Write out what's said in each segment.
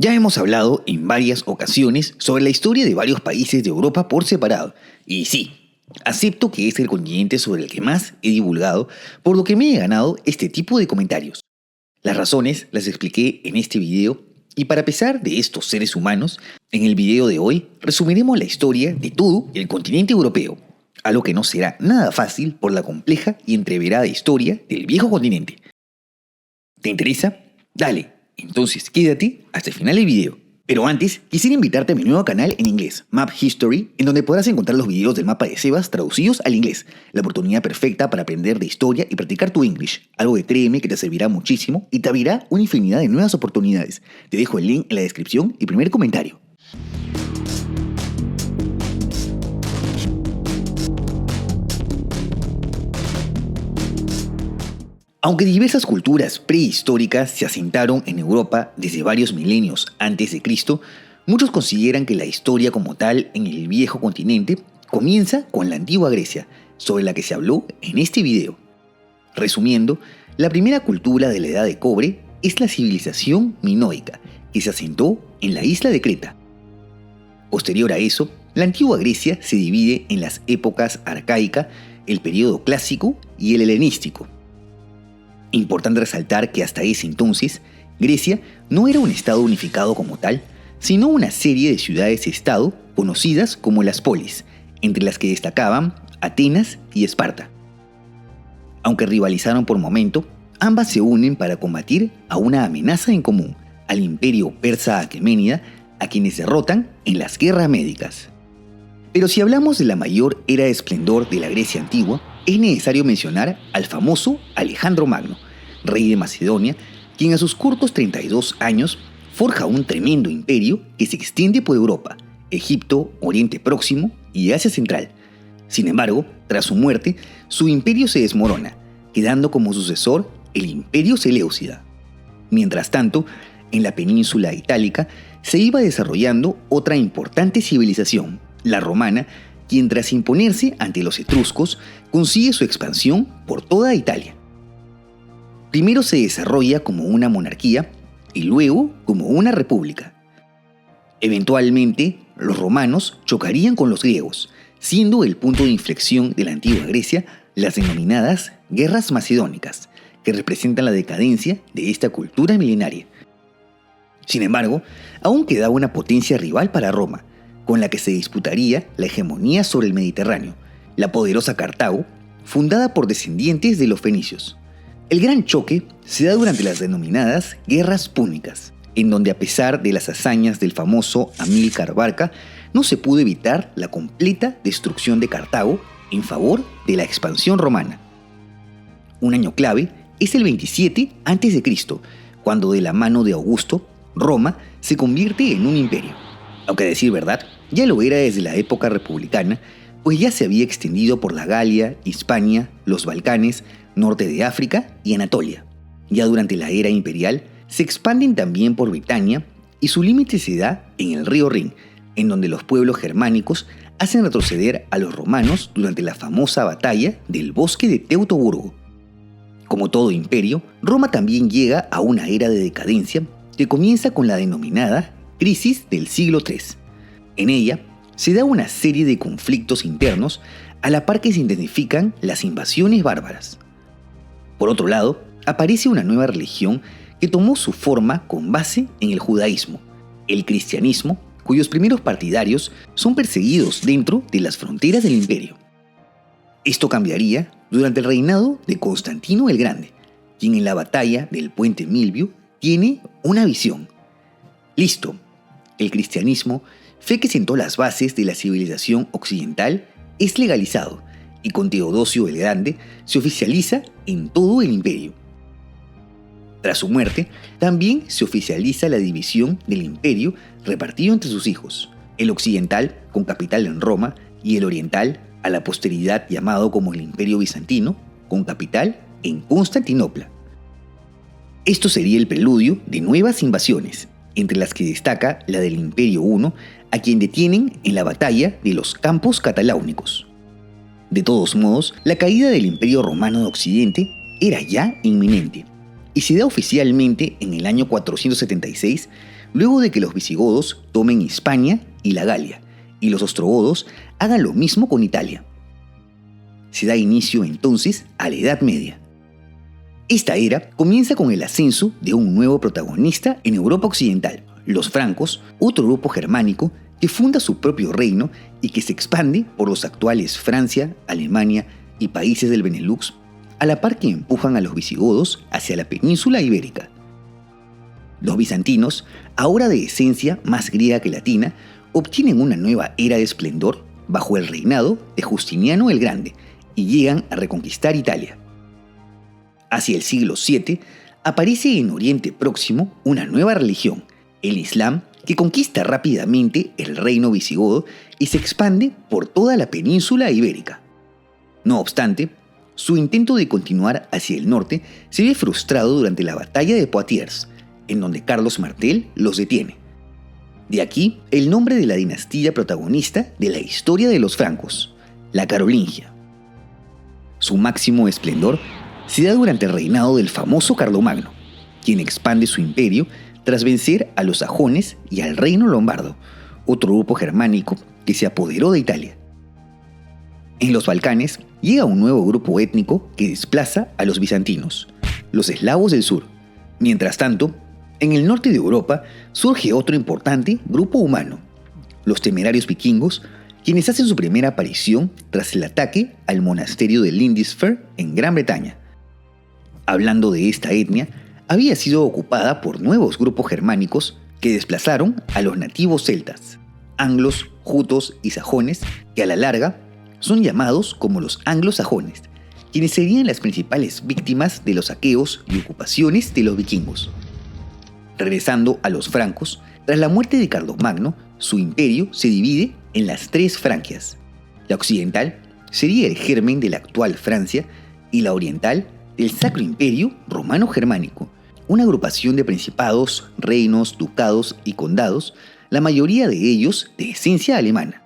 Ya hemos hablado en varias ocasiones sobre la historia de varios países de Europa por separado. Y sí, acepto que es el continente sobre el que más he divulgado, por lo que me he ganado este tipo de comentarios. Las razones las expliqué en este video y para pesar de estos seres humanos, en el video de hoy resumiremos la historia de todo el continente europeo, algo que no será nada fácil por la compleja y entreverada historia del viejo continente. ¿Te interesa? Dale, entonces quédate hasta el final del video. Pero antes, quisiera invitarte a mi nuevo canal en inglés, Map History, en donde podrás encontrar los videos del mapa de Sebas traducidos al inglés, la oportunidad perfecta para aprender de historia y practicar tu English, algo que créeme que te servirá muchísimo y te abrirá una infinidad de nuevas oportunidades. Te dejo el link en la descripción y primer comentario. Aunque diversas culturas prehistóricas se asentaron en Europa desde varios milenios antes de Cristo, muchos consideran que la historia como tal en el viejo continente comienza con la antigua Grecia, sobre la que se habló en este video. Resumiendo, la primera cultura de la Edad de Cobre es la civilización minoica, que se asentó en la isla de Creta. Posterior a eso, la antigua Grecia se divide en las épocas arcaica, el periodo clásico y el helenístico. Importante resaltar que hasta ese entonces, Grecia no era un estado unificado como tal, sino una serie de ciudades-estado conocidas como las polis, entre las que destacaban Atenas y Esparta. Aunque rivalizaron por momento, ambas se unen para combatir a una amenaza en común, al imperio persa aqueménida, a quienes derrotan en las guerras médicas. Pero si hablamos de la mayor era de esplendor de la Grecia antigua, es necesario mencionar al famoso Alejandro Magno, rey de Macedonia, quien a sus cortos 32 años forja un tremendo imperio que se extiende por Europa, Egipto, Oriente Próximo y Asia Central. Sin embargo, tras su muerte, su imperio se desmorona, quedando como sucesor el Imperio Seleucida. Mientras tanto, en la península itálica se iba desarrollando otra importante civilización, la romana, quien tras imponerse ante los etruscos consigue su expansión por toda Italia. Primero se desarrolla como una monarquía y luego como una república. Eventualmente, los romanos chocarían con los griegos, siendo el punto de inflexión de la antigua Grecia las denominadas guerras macedónicas, que representan la decadencia de esta cultura milenaria. Sin embargo, aún quedaba una potencia rival para Roma, con la que se disputaría la hegemonía sobre el Mediterráneo, la poderosa Cartago, fundada por descendientes de los fenicios. El gran choque se da durante las denominadas Guerras Púnicas, en donde a pesar de las hazañas del famoso Amílcar Barca, no se pudo evitar la completa destrucción de Cartago en favor de la expansión romana. Un año clave es el 27 a.C., cuando de la mano de Augusto, Roma se convierte en un imperio. Aunque a decir verdad, ya lo era desde la época republicana, pues ya se había extendido por la Galia, Hispania, los Balcanes, norte de África y Anatolia. Ya durante la era imperial, se expanden también por Britania y su límite se da en el río Rin, en donde los pueblos germánicos hacen retroceder a los romanos durante la famosa batalla del bosque de Teutoburgo. Como todo imperio, Roma también llega a una era de decadencia que comienza con la denominada Crisis del siglo III. En ella se da una serie de conflictos internos a la par que se intensifican las invasiones bárbaras. Por otro lado, aparece una nueva religión que tomó su forma con base en el judaísmo, el cristianismo, cuyos primeros partidarios son perseguidos dentro de las fronteras del imperio. Esto cambiaría durante el reinado de Constantino el Grande, quien en la batalla del puente Milvio tiene una visión. Listo, el cristianismo, fe que sentó las bases de la civilización occidental, es legalizado y con Teodosio el Grande se oficializa en todo el imperio. Tras su muerte, también se oficializa la división del imperio repartido entre sus hijos, el occidental con capital en Roma y el oriental a la posteridad llamado como el Imperio Bizantino con capital en Constantinopla. Esto sería el preludio de nuevas invasiones, entre las que destaca la del Imperio I, a quien detienen en la batalla de los Campos Cataláunicos. De todos modos, la caída del Imperio Romano de Occidente era ya inminente, y se da oficialmente en el año 476 luego de que los visigodos tomen Hispania y la Galia, y los ostrogodos hagan lo mismo con Italia. Se da inicio entonces a la Edad Media. Esta era comienza con el ascenso de un nuevo protagonista en Europa Occidental, los francos, otro grupo germánico que funda su propio reino y que se expande por los actuales Francia, Alemania y países del Benelux, a la par que empujan a los visigodos hacia la península ibérica. Los bizantinos, ahora de esencia más griega que latina, obtienen una nueva era de esplendor bajo el reinado de Justiniano el Grande y llegan a reconquistar Italia. Hacia el siglo VII aparece en Oriente Próximo una nueva religión, el Islam, que conquista rápidamente el reino visigodo y se expande por toda la península ibérica. No obstante, su intento de continuar hacia el norte se ve frustrado durante la batalla de Poitiers, en donde Carlos Martel los detiene. De aquí el nombre de la dinastía protagonista de la historia de los francos, la Carolingia. Su máximo esplendor se da durante el reinado del famoso Carlomagno, quien expande su imperio tras vencer a los sajones y al reino lombardo, otro grupo germánico que se apoderó de Italia. En los Balcanes llega un nuevo grupo étnico que desplaza a los bizantinos, los eslavos del sur. Mientras tanto, en el norte de Europa surge otro importante grupo humano, los temerarios vikingos, quienes hacen su primera aparición tras el ataque al monasterio de Lindisfarne en Gran Bretaña. Hablando de esta etnia, había sido ocupada por nuevos grupos germánicos que desplazaron a los nativos celtas, anglos, jutos y sajones, que a la larga son llamados como los anglosajones, quienes serían las principales víctimas de los saqueos y ocupaciones de los vikingos. Regresando a los francos, tras la muerte de Carlomagno, su imperio se divide en las tres Francias. La occidental sería el germen de la actual Francia y la oriental del Sacro Imperio Romano Germánico, una agrupación de principados, reinos, ducados y condados, la mayoría de ellos de esencia alemana.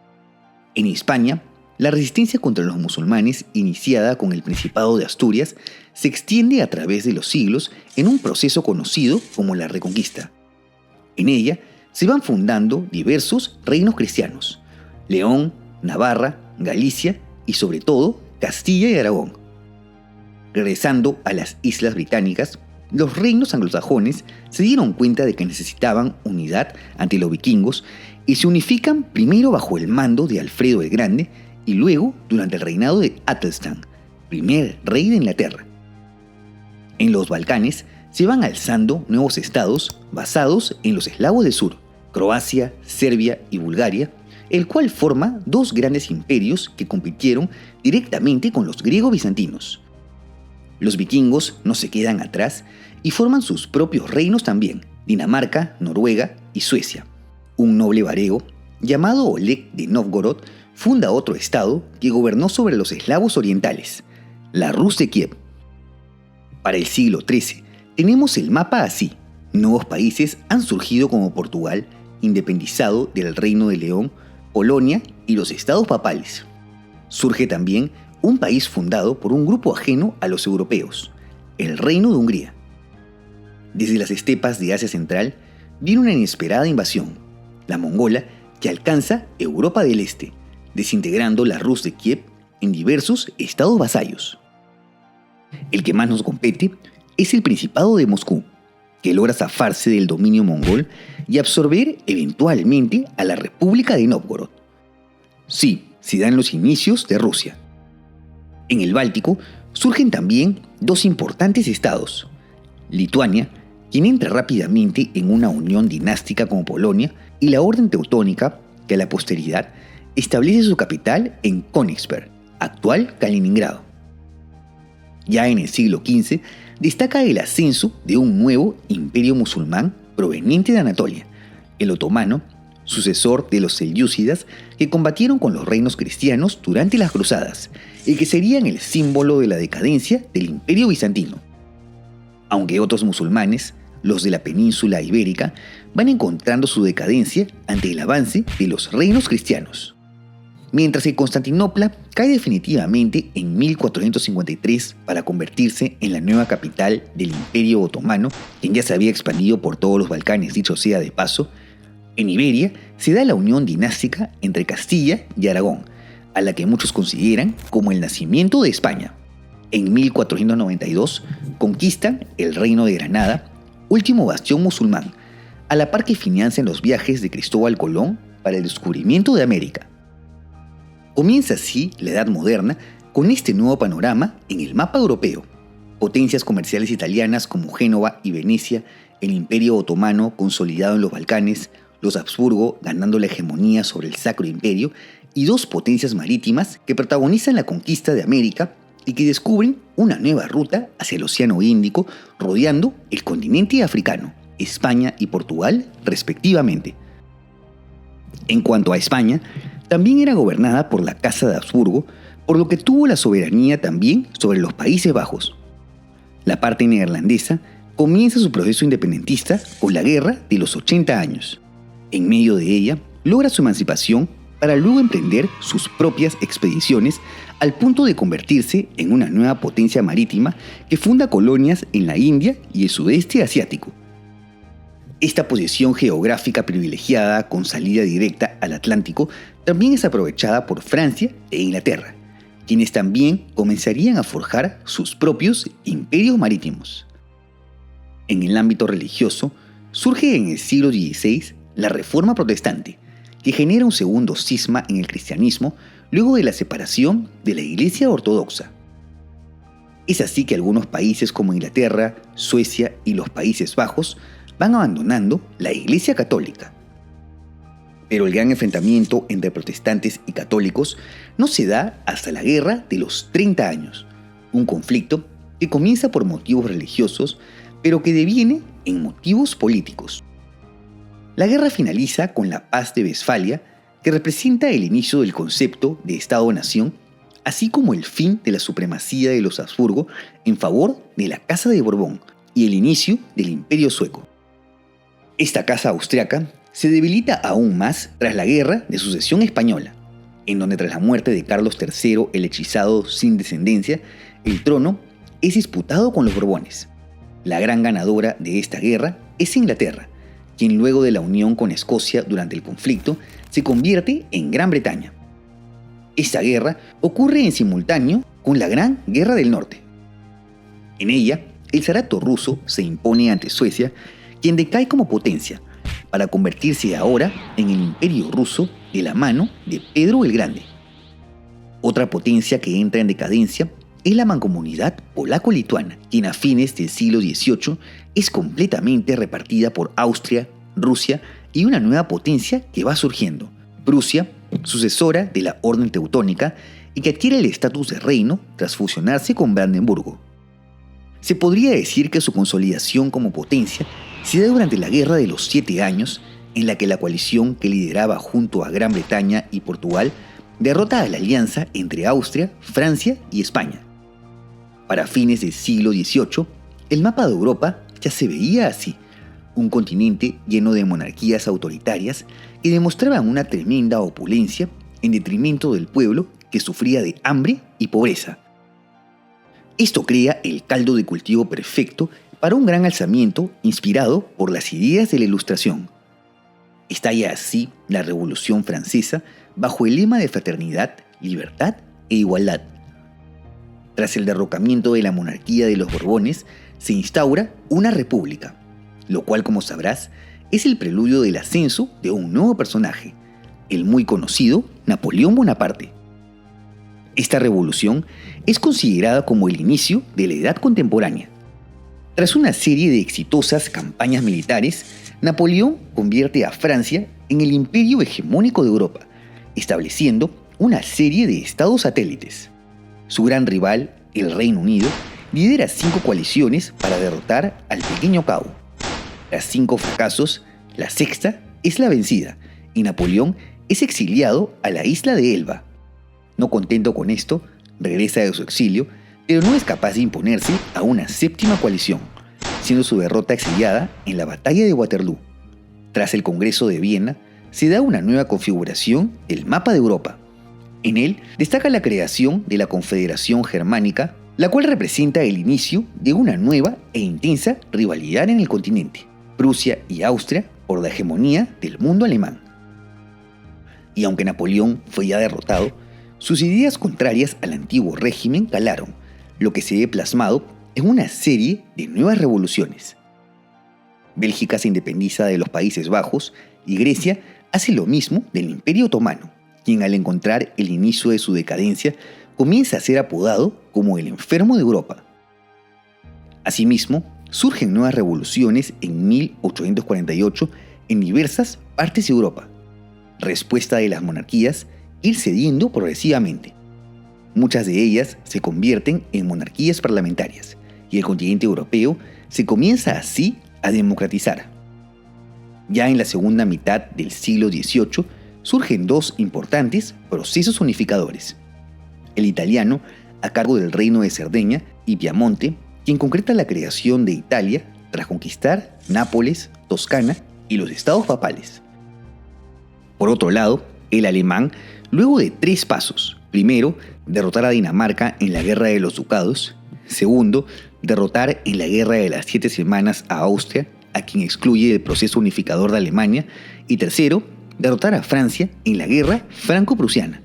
En España, la resistencia contra los musulmanes, iniciada con el Principado de Asturias, se extiende a través de los siglos en un proceso conocido como la Reconquista. En ella se van fundando diversos reinos cristianos: León, Navarra, Galicia y sobre todo Castilla y Aragón. Regresando a las Islas Británicas, los reinos anglosajones se dieron cuenta de que necesitaban unidad ante los vikingos y se unifican primero bajo el mando de Alfredo el Grande y luego durante el reinado de Æthelstan, primer rey de Inglaterra. En los Balcanes se van alzando nuevos estados basados en los eslavos del sur, Croacia, Serbia y Bulgaria, el cual forma dos grandes imperios que compitieron directamente con los griegos bizantinos. Los vikingos no se quedan atrás y forman sus propios reinos también, Dinamarca, Noruega y Suecia. Un noble varego, llamado Oleg de Novgorod, funda otro estado que gobernó sobre los eslavos orientales, la Rus de Kiev. Para el siglo XIII tenemos el mapa así. Nuevos países han surgido como Portugal, independizado del Reino de León, Polonia y los estados papales. Surge también un país fundado por un grupo ajeno a los europeos, el Reino de Hungría. Desde las estepas de Asia Central viene una inesperada invasión, la mongola, que alcanza Europa del Este, desintegrando la Rus de Kiev en diversos estados vasallos. El que más nos compete es el Principado de Moscú, que logra zafarse del dominio mongol y absorber eventualmente a la República de Nóvgorod. Sí, se dan los inicios de Rusia. En el Báltico surgen también dos importantes estados: Lituania, quien entra rápidamente en una unión dinástica con Polonia, y la Orden Teutónica, que a la posteridad establece su capital en Königsberg, actual Kaliningrado. Ya en el siglo XV destaca el ascenso de un nuevo imperio musulmán proveniente de Anatolia, el otomano, sucesor de los selyúcidas que combatieron con los reinos cristianos durante las cruzadas y que serían el símbolo de la decadencia del imperio bizantino. Aunque otros musulmanes, los de la península ibérica, van encontrando su decadencia ante el avance de los reinos cristianos. mientras que Constantinopla cae definitivamente en 1453 para convertirse en la nueva capital del Imperio Otomano, quien ya se había expandido por todos los Balcanes, dicho sea de paso. En Iberia se da la unión dinástica entre Castilla y Aragón, a la que muchos consideran como el nacimiento de España. En 1492 conquistan el Reino de Granada, último bastión musulmán, a la par que financian los viajes de Cristóbal Colón para el descubrimiento de América. Comienza así la Edad Moderna con este nuevo panorama en el mapa europeo. Potencias comerciales italianas como Génova y Venecia, el Imperio Otomano consolidado en los Balcanes, los Habsburgo ganando la hegemonía sobre el Sacro Imperio y dos potencias marítimas que protagonizan la conquista de América y que descubren una nueva ruta hacia el Océano Índico rodeando el continente africano, España y Portugal respectivamente. En cuanto a España, también era gobernada por la Casa de Habsburgo, por lo que tuvo la soberanía también sobre los Países Bajos. La parte neerlandesa comienza su proceso independentista con la Guerra de los 80 años. En medio de ella, logra su emancipación para luego emprender sus propias expediciones al punto de convertirse en una nueva potencia marítima que funda colonias en la India y el sudeste asiático. Esta posición geográfica privilegiada con salida directa al Atlántico también es aprovechada por Francia e Inglaterra, quienes también comenzarían a forjar sus propios imperios marítimos. En el ámbito religioso, surge en el siglo XVI la Reforma Protestante, que genera un segundo cisma en el cristianismo luego de la separación de la Iglesia Ortodoxa. Es así que algunos países como Inglaterra, Suecia y los Países Bajos van abandonando la Iglesia Católica. Pero el gran enfrentamiento entre protestantes y católicos no se da hasta la Guerra de los 30 años, un conflicto que comienza por motivos religiosos, pero que deviene en motivos políticos. La guerra finaliza con la Paz de Westfalia, que representa el inicio del concepto de Estado-nación, así como el fin de la supremacía de los Habsburgo en favor de la Casa de Borbón y el inicio del Imperio Sueco. Esta casa austriaca se debilita aún más tras la Guerra de Sucesión Española, en donde tras la muerte de Carlos III el hechizado sin descendencia, el trono es disputado con los Borbones. La gran ganadora de esta guerra es Inglaterra, quien luego de la unión con Escocia durante el conflicto se convierte en Gran Bretaña. Esta guerra ocurre en simultáneo con la Gran Guerra del Norte. En ella, el zarato ruso se impone ante Suecia, quien decae como potencia, para convertirse ahora en el Imperio Ruso de la mano de Pedro el Grande. Otra potencia que entra en decadencia es la mancomunidad polaco-lituana, quien a fines del siglo XVIII es completamente repartida por Austria, Rusia y una nueva potencia que va surgiendo, Prusia, sucesora de la Orden Teutónica y que adquiere el estatus de reino tras fusionarse con Brandenburgo. Se podría decir que su consolidación como potencia se da durante la Guerra de los 7 Años, en la que la coalición que lideraba junto a Gran Bretaña y Portugal derrota a la alianza entre Austria, Francia y España. Para fines del siglo XVIII, el mapa de Europa ya se veía así, un continente lleno de monarquías autoritarias que demostraban una tremenda opulencia en detrimento del pueblo que sufría de hambre y pobreza. Esto crea el caldo de cultivo perfecto para un gran alzamiento inspirado por las ideas de la Ilustración. Estalla así la Revolución Francesa bajo el lema de fraternidad, libertad e igualdad. Tras el derrocamiento de la monarquía de los Borbones, se instaura una república, lo cual, como sabrás, es el preludio del ascenso de un nuevo personaje, el muy conocido Napoleón Bonaparte. Esta revolución es considerada como el inicio de la Edad Contemporánea. Tras una serie de exitosas campañas militares, Napoleón convierte a Francia en el imperio hegemónico de Europa, estableciendo una serie de estados satélites. Su gran rival, el Reino Unido, lidera 5 coaliciones para derrotar al pequeño Cabo. Tras 5 fracasos, la sexta es la vencida y Napoleón es exiliado a la isla de Elba. No contento con esto, regresa de su exilio, pero no es capaz de imponerse a una 7ª coalición, siendo su derrota exiliada en la batalla de Waterloo. Tras el Congreso de Viena, se da una nueva configuración del mapa de Europa. En él destaca la creación de la Confederación Germánica, la cual representa el inicio de una nueva e intensa rivalidad en el continente, Prusia y Austria por la hegemonía del mundo alemán. Y aunque Napoleón fue ya derrotado, sus ideas contrarias al antiguo régimen calaron, lo que se ve plasmado en una serie de nuevas revoluciones. Bélgica se independiza de los Países Bajos y Grecia hace lo mismo del Imperio Otomano, quien al encontrar el inicio de su decadencia comienza a ser apodado como el enfermo de Europa. Asimismo, surgen nuevas revoluciones en 1848 en diversas partes de Europa, respuesta de las monarquías ir cediendo progresivamente. Muchas de ellas se convierten en monarquías parlamentarias y el continente europeo se comienza así a democratizar. Ya en la segunda mitad del siglo XVIII surgen dos importantes procesos unificadores. El italiano, a cargo del reino de Cerdeña y Piamonte, quien concreta la creación de Italia tras conquistar Nápoles, Toscana y los estados papales. Por otro lado, el alemán, luego de 3 pasos. Primero, derrotar a Dinamarca en la Guerra de los Ducados. Segundo, derrotar en la Guerra de las 7 Semanas a Austria, a quien excluye del proceso unificador de Alemania. Y tercero, derrotar a Francia en la Guerra Franco-Prusiana.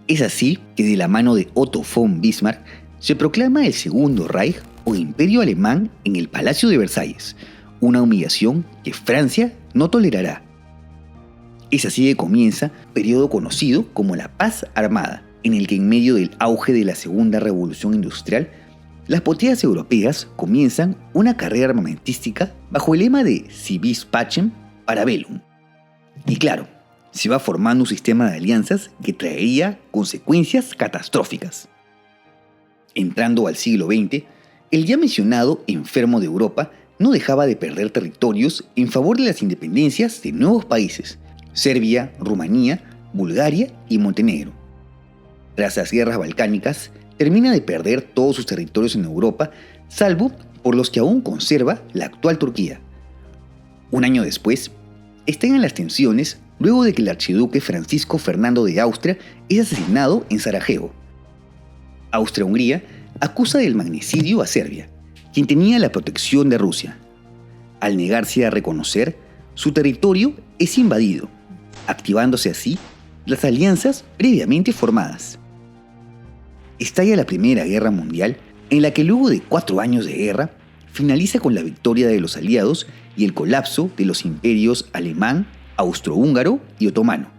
Es así que de la mano de Otto von Bismarck se proclama el Segundo Reich o Imperio Alemán en el Palacio de Versalles, una humillación que Francia no tolerará. Es así que comienza un periodo conocido como la Paz Armada, en el que en medio del auge de la Segunda Revolución Industrial, las potencias europeas comienzan una carrera armamentística bajo el lema de Si vis pacem, para bellum. Y claro, se va formando un sistema de alianzas que traería consecuencias catastróficas. Entrando al siglo XX, el ya mencionado enfermo de Europa no dejaba de perder territorios en favor de las independencias de nuevos países, Serbia, Rumanía, Bulgaria y Montenegro. Tras las guerras balcánicas, termina de perder todos sus territorios en Europa, salvo por los que aún conserva la actual Turquía. Un año después, estallan las tensiones luego de que el archiduque Francisco Fernando de Austria es asesinado en Sarajevo. Austria-Hungría acusa del magnicidio a Serbia, quien tenía la protección de Rusia. Al negarse a reconocer, su territorio es invadido, activándose así las alianzas previamente formadas. Estalla la Primera Guerra Mundial, en la que luego de 4 años de guerra, finaliza con la victoria de los aliados y el colapso de los imperios alemán, austrohúngaro y otomano.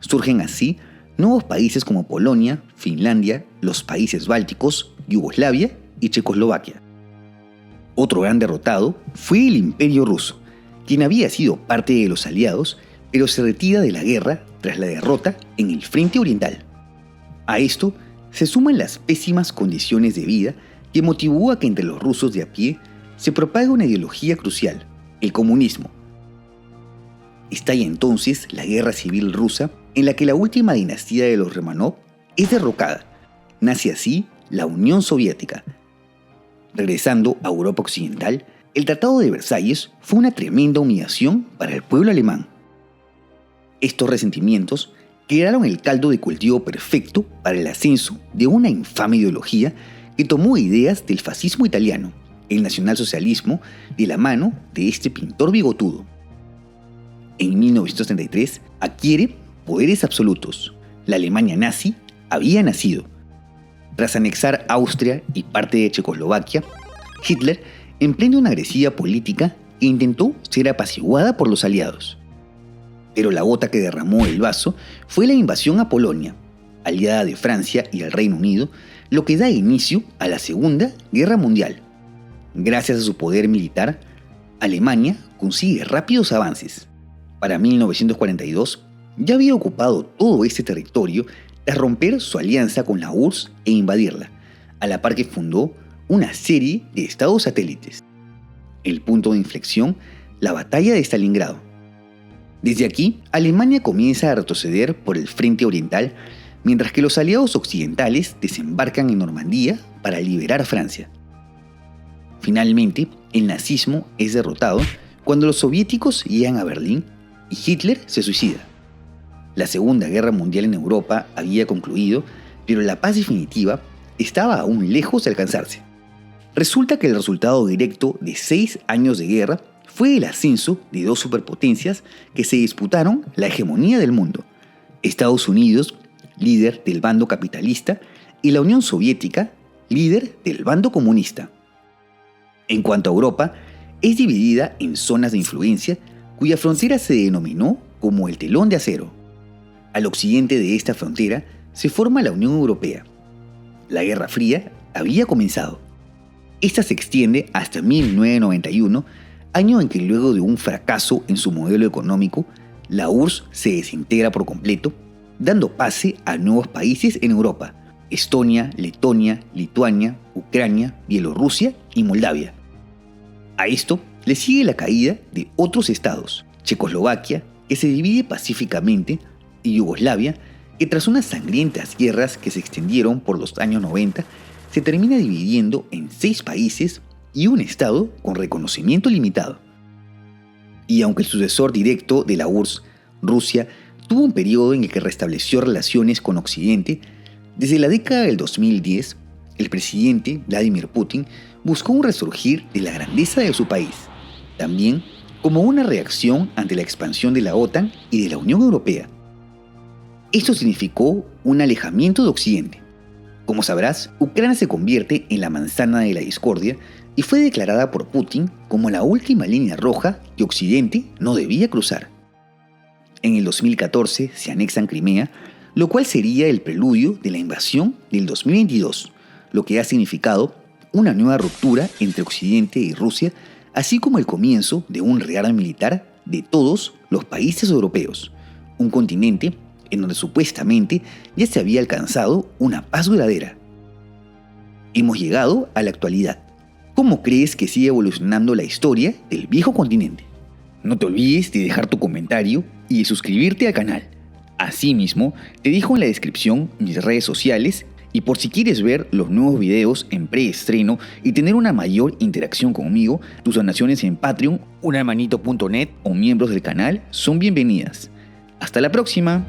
Surgen así nuevos países como Polonia, Finlandia, los países bálticos, Yugoslavia y Checoslovaquia. Otro gran derrotado fue el Imperio Ruso, quien había sido parte de los aliados, pero se retira de la guerra tras la derrota en el Frente Oriental. A esto se suman las pésimas condiciones de vida que motivó a que entre los rusos de a pie se propague una ideología crucial, el comunismo. Estalla entonces la Guerra Civil Rusa, en la que la última dinastía de los Romanov es derrocada. Nace así la Unión Soviética. Regresando a Europa Occidental, el Tratado de Versalles fue una tremenda humillación para el pueblo alemán. Estos resentimientos crearon el caldo de cultivo perfecto para el ascenso de una infame ideología que tomó ideas del fascismo italiano, el nacionalsocialismo, de la mano de este pintor bigotudo. En 1933 adquiere poderes absolutos. La Alemania nazi había nacido. Tras anexar Austria y parte de Checoslovaquia, Hitler emprende una agresiva política e intentó ser apaciguada por los aliados. Pero la gota que derramó el vaso fue la invasión a Polonia, aliada de Francia y el Reino Unido, lo que da inicio a la Segunda Guerra Mundial. Gracias a su poder militar, Alemania consigue rápidos avances. Para 1942, ya había ocupado todo este territorio tras romper su alianza con la URSS e invadirla, a la par que fundó una serie de estados satélites. El punto de inflexión, la batalla de Stalingrado. Desde aquí, Alemania comienza a retroceder por el frente oriental, mientras que los aliados occidentales desembarcan en Normandía para liberar Francia. Finalmente, el nazismo es derrotado cuando los soviéticos llegan a Berlín y Hitler se suicida. La Segunda Guerra Mundial en Europa había concluido, pero la paz definitiva estaba aún lejos de alcanzarse. Resulta que el resultado directo de 6 años de guerra fue el ascenso de dos superpotencias que se disputaron la hegemonía del mundo: Estados Unidos, líder del bando capitalista, y la Unión Soviética, líder del bando comunista. En cuanto a Europa, es dividida en zonas de influencia cuya frontera se denominó como el telón de acero. Al occidente de esta frontera se forma la Unión Europea. La Guerra Fría había comenzado. Esta se extiende hasta 1991, año en que luego de un fracaso en su modelo económico, la URSS se desintegra por completo, dando pase a nuevos países en Europa: Estonia, Letonia, Lituania, Ucrania, Bielorrusia y Moldavia. A esto le sigue la caída de otros estados: Checoslovaquia, que se divide pacíficamente, y Yugoslavia, que tras unas sangrientas guerras que se extendieron por los años 90, se termina dividiendo en 6 países y un estado con reconocimiento limitado. Y aunque el sucesor directo de la URSS, Rusia, tuvo un periodo en el que restableció relaciones con Occidente, desde la década del 2010, el presidente Vladimir Putin buscó un resurgir de la grandeza de su país, también como una reacción ante la expansión de la OTAN y de la Unión Europea. Esto significó un alejamiento de Occidente. Como sabrás, Ucrania se convierte en la manzana de la discordia y fue declarada por Putin como la última línea roja que Occidente no debía cruzar. En el 2014 se anexan Crimea, lo cual sería el preludio de la invasión del 2022, lo que ha significado una nueva ruptura entre Occidente y Rusia, así como el comienzo de un rearme militar de todos los países europeos, un continente en donde supuestamente ya se había alcanzado una paz duradera. Hemos llegado a la actualidad. ¿Cómo crees que sigue evolucionando la historia del viejo continente? No te olvides de dejar tu comentario y de suscribirte al canal. Asimismo, te dejo en la descripción mis redes sociales, y por si quieres ver los nuevos videos en preestreno y tener una mayor interacción conmigo, tus donaciones en Patreon, unahermanito.net o miembros del canal son bienvenidas. ¡Hasta la próxima!